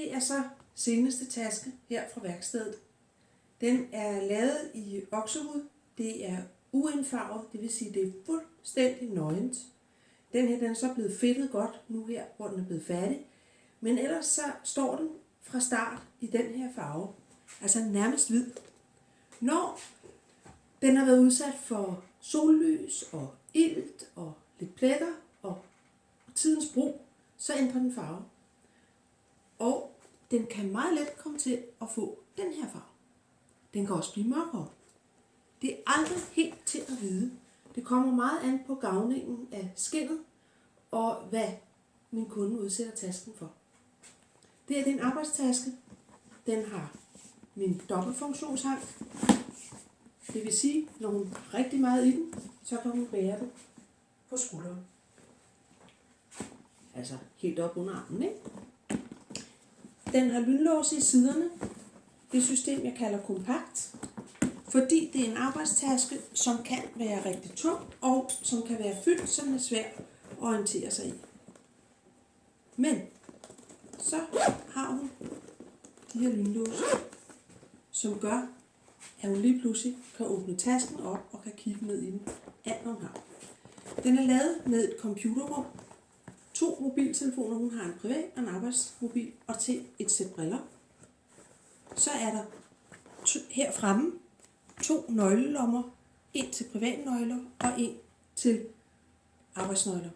Det er så seneste taske her fra værkstedet. Den er lavet i oksehud. Det er uindfarvet, det vil sige, det er fuldstændig nøgent. Den her den er så blevet fedtet godt nu her, hvor den er blevet færdig. Men ellers så står den fra start i den her farve. Altså nærmest hvid. Når den har været udsat for sollys og ilt og lidt pletter og tidens brug, så ændrer den farve. Og den kan meget let komme til at få den her farve. Den kan også blive mørkere. Det er aldrig helt til at vide. Det kommer meget an på gavningen af skindet og hvad min kunde udsætter tasken for. Det er en arbejdstaske. Den har min dobbeltfunktionshang. Det vil sige, når hun har rigtig meget i den, så kan hun bære den på skulderen. Altså helt op under armen, ikke? Den har lynlås i siderne. Det system, jeg kalder kompakt, fordi det er en arbejdstaske, som kan være rigtig tung og som kan være fyldt, så den er svær at orientere sig i. Men så har hun de her lynlåse, som gør, at hun lige pludselig kan åbne tasken op og kan kigge ned i den, alt hvad hun har. Den er lavet med et computerrum, 2 mobiltelefoner, hun har en privat og en arbejdsmobil, og til et sæt briller. Så er der her fremme 2 nøglelommer, en til privatnøgler og en til arbejdsnøgler.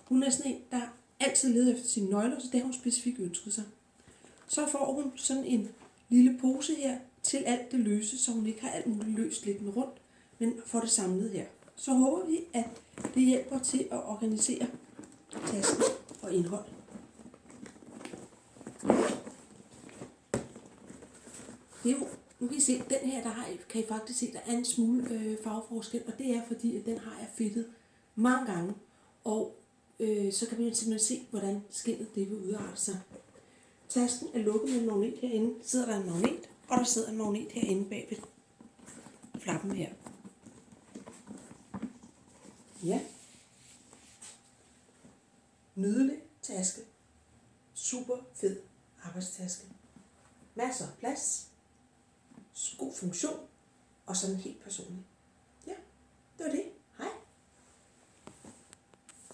Hun er sådan en, der altid leder efter sine nøgler, så det har hun specifikt ønsket sig. Så får hun sådan en lille pose her til alt det løse, så hun ikke har alt muligt løst liggende rundt, men får det samlet her. Så håber vi, at det hjælper til at organisere tasken og indhold. Det er jo, nu kan I se, den her, kan I faktisk se, der er en smule farveforskel, og det er fordi, at den har jeg fedtet mange gange, og så kan man simpelthen se, hvordan skindet det vil udarte sig. Tasken er lukket med en magnet herinde, sidder der en magnet, og der sidder en magnet herinde bagved flappen her. Ja. Nydelig taske. Super fed arbejdstaske. Masser af plads. God funktion. Og sådan helt personlig. Ja, det var det.